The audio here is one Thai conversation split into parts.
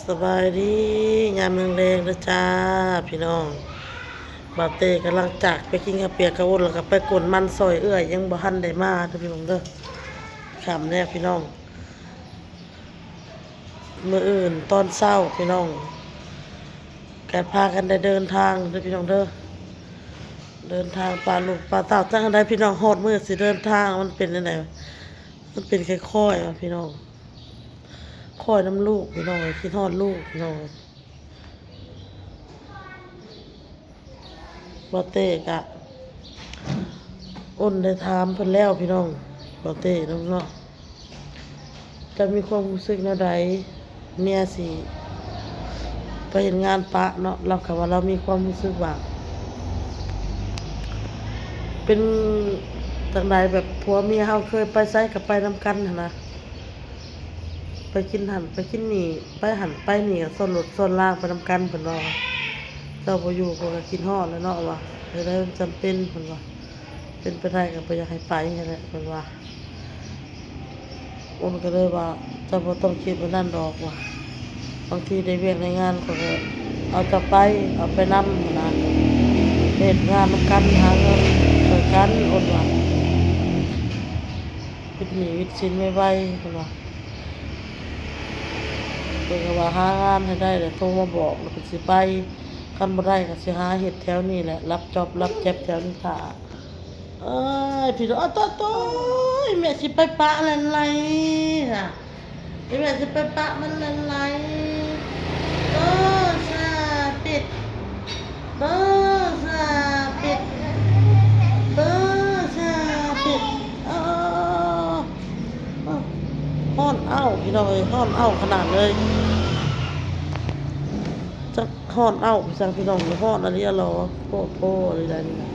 สบายดียามแรงๆนะจ้าพี่น้องบาเต้กำลังจากไปกินข้าวเปียกข้าวโอ๊ตแล้วก็ไปกวนมันซอยยังบ่ทันได้มาเด้อพี่น้องเด้อค่ำแน่พี่น้องมื้ออื่นตอนเช้าพี่น้องการพากันได้เดินทางเด้อพี่น้องเด้อเดินทางปลาลูกปลาเต่าจังได๋พี่น้องฮอดมื้อสิเดินทางมันเป็นจังไดมันเป็นค่อยๆว่ะพี่น้องค่อยน้ำลูกพี่น้องคิดฮอดลูกพี่น้อง บ่เต้กะอ้นได้ถามเพิ่นแล้วพี่น้องบ่เต้น้องเนาะจะมีความรู้สึกแนวใดเมียสิไปเฮ็ดงานปะเนาะเราก็ว่าเรามีความรู้สึกว่าเป็นจังใดแบบผัวเมียเฮาเคยไปไสก็ไปนำกันหั้นนะไปกินหั้นไปกินนี่ไปหั้นไปนี่ก็ซ้อนรถซ้อนลางไปนำกันเพิ่นว่าเจ้าบ่อยู่เพิ่นก็คิดฮอดแหล้วเนาะว่าได้มันจำเป็นเพิ่นว่าเป็นไปได้ก็บ่อยากให้ไปนั่นแหละเพิ่นว่าอ้นก็เลยว่าเจ้าบ่ต้องคิดว่านั่นดอกว่าบางทีได้เวียกในงานเขาก็เอาเจะไปเอาไปนำนะเฮ็ดงานนำกันหาเงินช่วยกันอ้นว่าวิตหนี้วิตสินไวๆเพิ่นว่าเพิ่นก็ว่าหางานให้ได้แล้วโทรมาบอกแล้วก็สิไปคันบ่ได้ก็สิหาเฮ็ดแถวนี้แหละรับจ็อบรับแจ็บแถวนี้ท่าเอ้ยพี่น้องโต๊ยแม่สิไปปะนั่นไรน่ะแม่สิไปปะมันนั่นไรโตซาปิดโตซาปิดโตซาปิดอ้าวฮ้อนอ้าวพี่น้องเอ้ยฮ้อนอ้าวขนาดเลยจักฮ้อนอ้าวพี่จังพี่น้องฮ้อนอะไรอะหรอโพดอะไรได้นี่นะ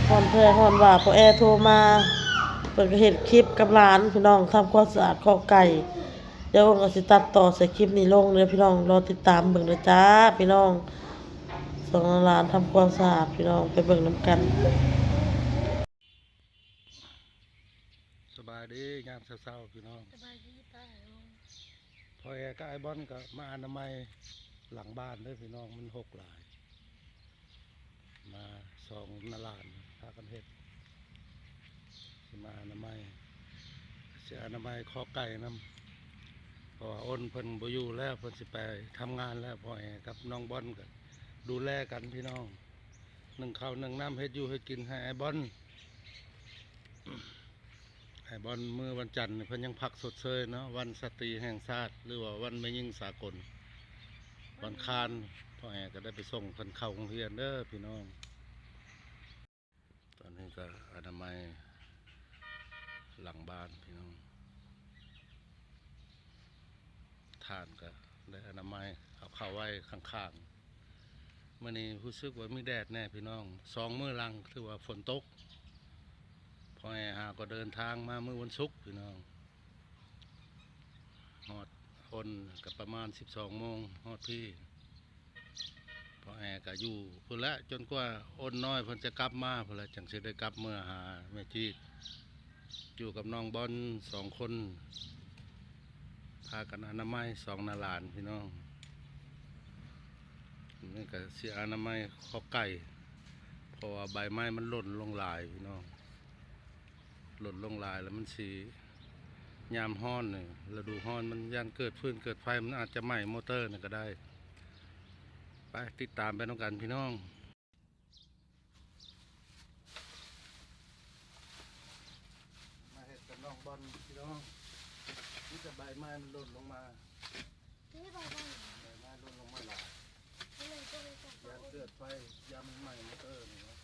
ฮ้อนแท้ฮ้อนว่าพอแอร์โทรมาเพิ่นก็เฮ็ดคลิปกับหลานพี่น้องทำความสะอาดคอกไก่เดี๋ยวก็สิตัดต่อใส่คลิปนี้ลงเด้อพี่น้องรอติดตามเบิ่งเด้อจ้าพี่น้องส่งหลานทำความสะอาดพี่น้องไปเบิ่งนำกันสบายดีงามเศร้าๆพี่น้องสบายดีป้าลุงพอแอร์ก็ไอบอนก็มาอนามัยหลังบ้านเด้อพี่น้องมันหกหลายมาสองนาลานพากันเฮ็ดสิมาอนามัยเสียอนามัยคอไก่น้ำเพราะว่าอ้นเพิ่นบ่อยู่แล้วเพิ่นสิไปทำงานแล้วพอแอร์กับน้องบอนก็ดูแลกันพี่น้องนึ่งข้าวนึ่งน้ำเฮ็ดอยู่ให้กินให้ไอบอนมือวันจันทร์เพิ่นยังพักสดเชยเนาะวันสตรีแห่งชาติหรือว่าวันแม่ยิ่งสากลวันคานพ่อแห่ก็ได้ไปส่งเพิ่นเข้าโรงเรียนเด้อพี่น้องตอนนี้ก็อนามัยหลังบ้านพี่น้องทานก็ได้อนามัยเอาเข้าไว้ข้างๆมื้อนี้รู้สึกว่ามีแดดแน่พี่น้อง2 มื้อหลังถือว่าฝนตกพ่อแห่ก็เดินทางมามื้อวันศุกร์พี่น้องฮอดคนกับประมาณ12 โมงฮอดพี่พ่อแห่ก็อยู่พุ่นละจนกว่าอ้นน้อยเพิ่นจะกลับมาพุ่นละจังสิได้กลับเมื่อหาแม่จีดอยู่กับน้องบอล2 คนพากันอนามัย2 นาหลานพี่น้องนี่ก็เสียอนามัยข้อไก่เพราะว่าใบไม้มันหล่นลงหลายพี่น้องหล่นลงหลายแล้วมันสียามฮ้อนนี่ฤดูฮ้อนมันย่านเกิดฟืนเกิดไฟมันอาจจะไหม้มอเตอร์นี่ก็ได้ไปติดตามไปน้องกันพี่น้องมาเห็ดกับน้องบอลพี่น้องนี่จะใบไม้มันหล่นลงมานี่บอกว่าใบไม้หล่นลงมาหลายไม่เลยก็เลยจะย่านเกิดไฟยามมันไหม้มอเตอร์นี่เนาะ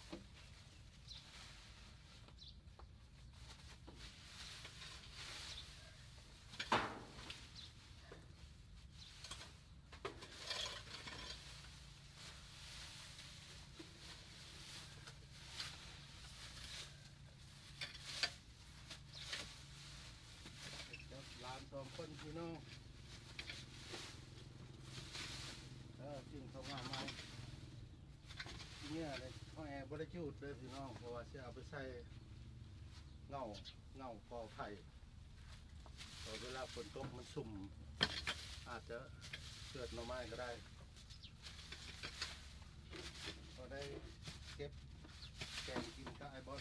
หลาน2 คนพี่น้องจริงเขามาไหมเนี่ยเลยพ่อแอ ได้จูดเด้อพี่น้องเพราะว่าสิเอาไปใส่เงากอไผ่พอเวลาฝนตกมันสุ่มอาจจะเกิดหน่อไม้ก็ได้พอได้เก็บแกงกินกับไอ้บอน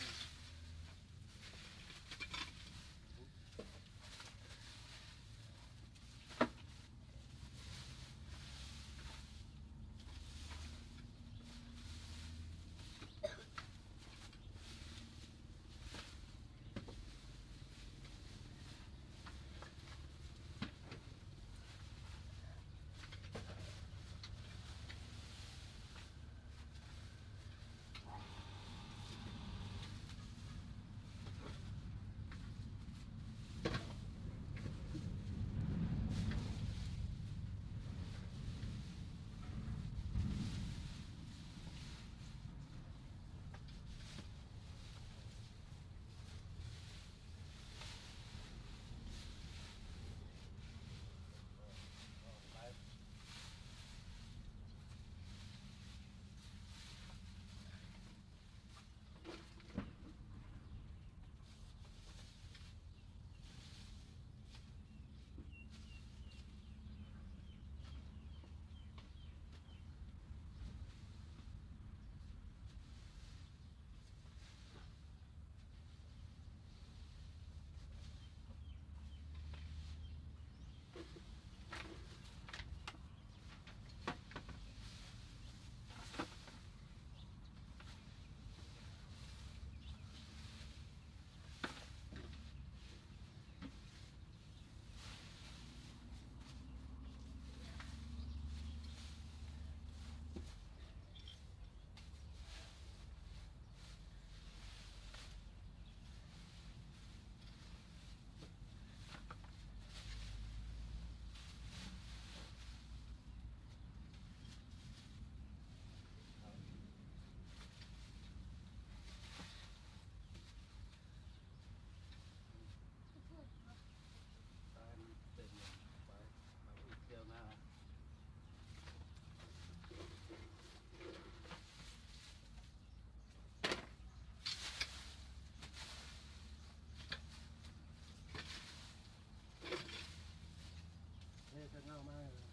นี่จะเงามากเลย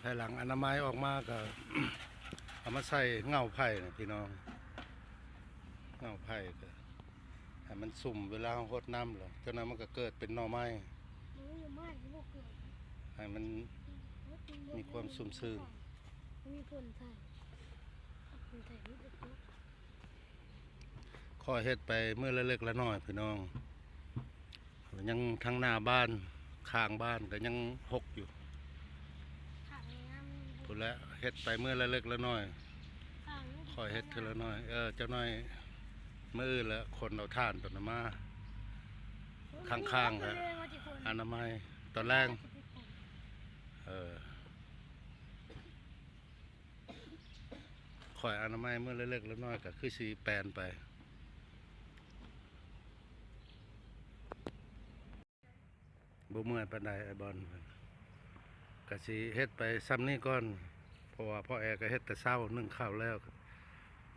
ภายหลังอนามัยออกมาก็ เอามาใส่เงาไผ่นะพี่น้องเงาไผ่ก็ให้มันสุ่มเวลาเรารดน้ำเหรอเจ้านั้นมันก็เกิดเป็นหน่อไม้ มันไม่ไหม้มันบ่เกิด ให้มันมีความสุ่มซื่น มันมีผลไทยผลไทยนี่เด็กเนาะ ค่อยเฮ็ดไปเมื่อละเล็กละน้อยพี่น้องยังทั้งหน้าบ้านข้างบ้านก็ยังหกอยู่ ข้างน้ำ พุ่นแล้วเฮ็ดไปเมื่อละเล็กละน้อย ข้างน้ำ ค่อยเฮ็ดทีละน้อยเจ้าน้อยมื้ออื่นแล้วคนเอาถ่านตัวนั้นมาข้างๆครับอนามัยตอนแรกข่อยอนามัยเมื่อเล็กๆแล้วน้อยก็คือสีแปลนไปบ่เมื่อยปานใดไอ้บอลก็สิเฮ็ดไปซ้ำนี้ก่อนเพราะว่าพ่อแอก็เฮ็ดแต่เช้านึ่งข้าวแล้ว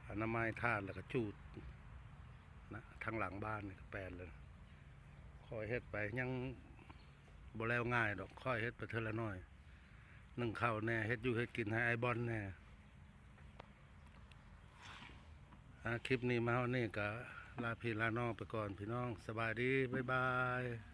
อนามัยทานแล้วก็จูดนะทางหลังบ้านนี่ก็แปลนเลยค่อยเฮ็ดไปยังบ่แล้วง่ายดอกค่อยเฮ็ดไปเทื่อละน้อยนึ่งข้าวแน่เฮ็ดอยู่เฮ็ดกินให้ไอ้บอลแน่คลิปนี้มาเฮานี่ก็ลาพี่ลาน้องไปก่อนพี่น้องสบายดีบ๊ายบาย